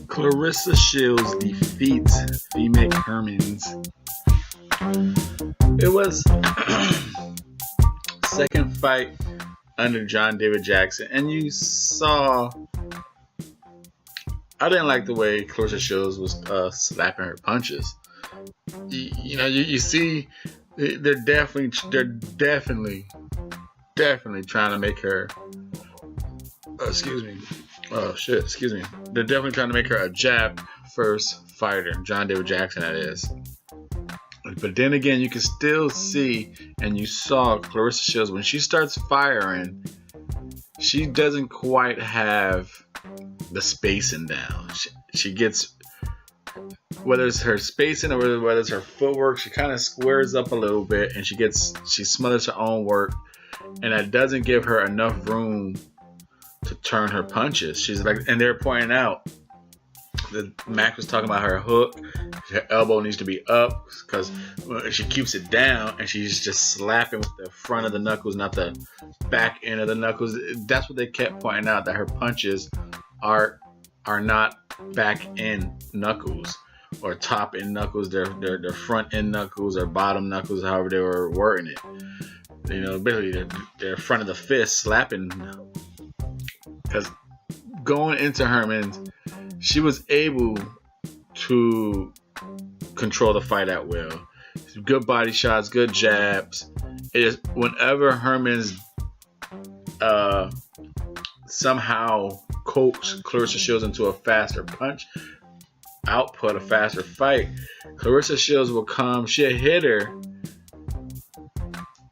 Claressa Shields defeats Femke Hermans. It was second fight under John David Jackson, and you saw. I didn't like the way Claressa Shields was slapping her punches. You see, they're definitely trying to make her. Excuse me. Oh shit, excuse me. They're definitely trying to make her a jab first fighter, John David Jackson, that is. But then again, you can still see, and you saw Claressa Shields, when she starts firing, she doesn't quite have the spacing down. She gets, whether it's her spacing or whether it's her footwork, she kind of squares up a little bit, and she smothers her own work, and that doesn't give her enough room to turn her punches. She's like, and they're pointing out that Max was talking about her hook. Her elbow needs to be up because she keeps it down, and she's just slapping with the front of the knuckles, not the back end of the knuckles. That's what they kept pointing out, that her punches are not back end knuckles or top end knuckles. They're front end knuckles or bottom knuckles, however they were wording it. Basically they're front of the fist slapping. Because going into Hermans, she was able to control the fight at will. Good body shots, good jabs. It is whenever Hermans somehow coaxed Claressa Shields into a faster punch output, a faster fight, Claressa Shields will come. She'll hit her,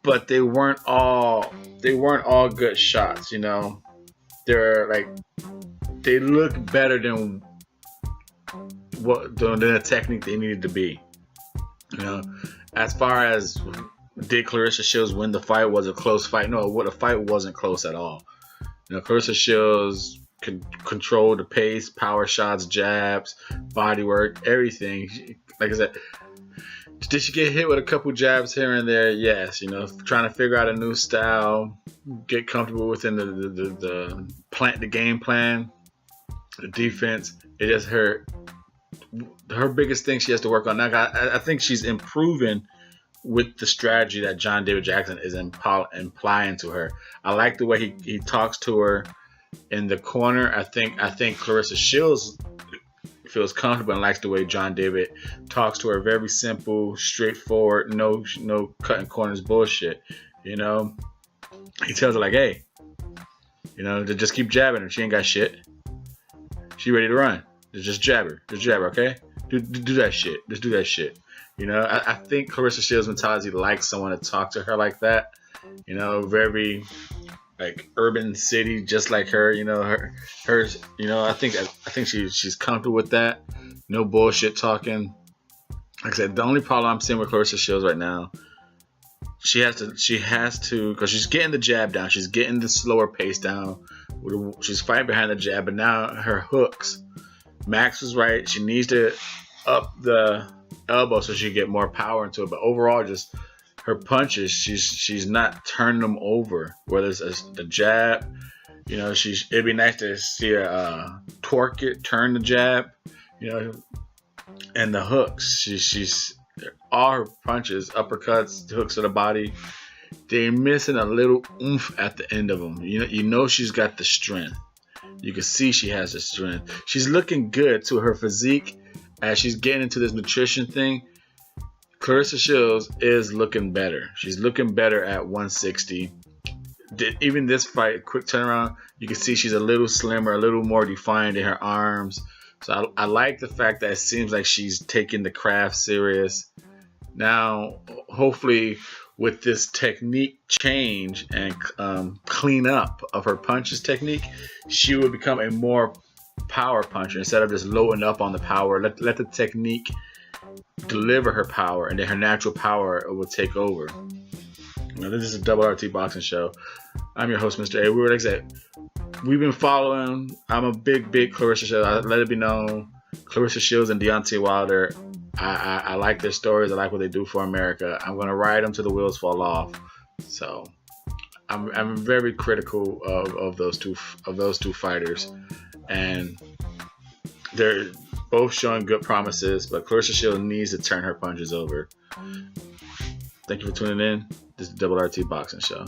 but they weren't all good shots. They look better than the technique they needed to be. As far as did Claressa Shields win the fight? Was it a close fight? No, the fight wasn't close at all. Claressa Shields could control the pace, power shots, jabs, body work, everything. Like I said, did she get hit with a couple jabs here and there? Yes. Trying to figure out a new style, get comfortable within the game plan, the defense. It just her biggest thing she has to work on. Now, I think she's improving with the strategy that John David Jackson is implying to her. I like the way he talks to her in the corner. I think Claressa Shields feels comfortable and likes the way John David talks to her. Very simple, straightforward, no cutting corners bullshit. He tells her like, hey, to just keep jabbing her. She ain't got shit. She ready to run. Just jab her. Okay? Do that shit. Just do that shit. I think Claressa Shields' mentality likes someone to talk to her like that. Very like urban city, just like her. Hers. I think she's comfortable with that. No bullshit talking. Like I said, the only problem I'm seeing with Claressa Shields right now, she has to, because she's getting the jab down. She's getting the slower pace down. She's fighting behind the jab, but now her hooks. Max was right. She needs to up the elbow so she can get more power into it. But overall, just her punches, she's not turning them over. Whether it's the jab, it'd be nice to see her torque it, turn the jab, and the hooks. She's all her punches, uppercuts, hooks to the body, they're missing a little oomph at the end of them. She's got the strength. You can see she has the strength. She's looking good to her physique as she's getting into this nutrition thing. Claressa Shields is looking better. She's looking better at 160. Even this fight, quick turnaround, you can see she's a little slimmer, a little more defined in her arms. So I like the fact that it seems like she's taking the craft serious. Now, hopefully, with this technique change and clean up of her punches technique, she will become a more power puncher instead of just loading up on the power. Let the technique deliver her power, and then her natural power will take over. Now, this is a Double RT Boxing Show. I'm your host, Mr.A. We've been following. I'm a big Claressa Shields. Let it be known, Claressa Shields and Deontay Wilder. I like their stories. I like what they do for America. I'm going to ride them till the wheels fall off. So I'm very critical of those two fighters, and they're both showing good promises, but Claressa Shields needs to turn her punches over. Thank you for tuning in. This is the Double RT Boxing Show.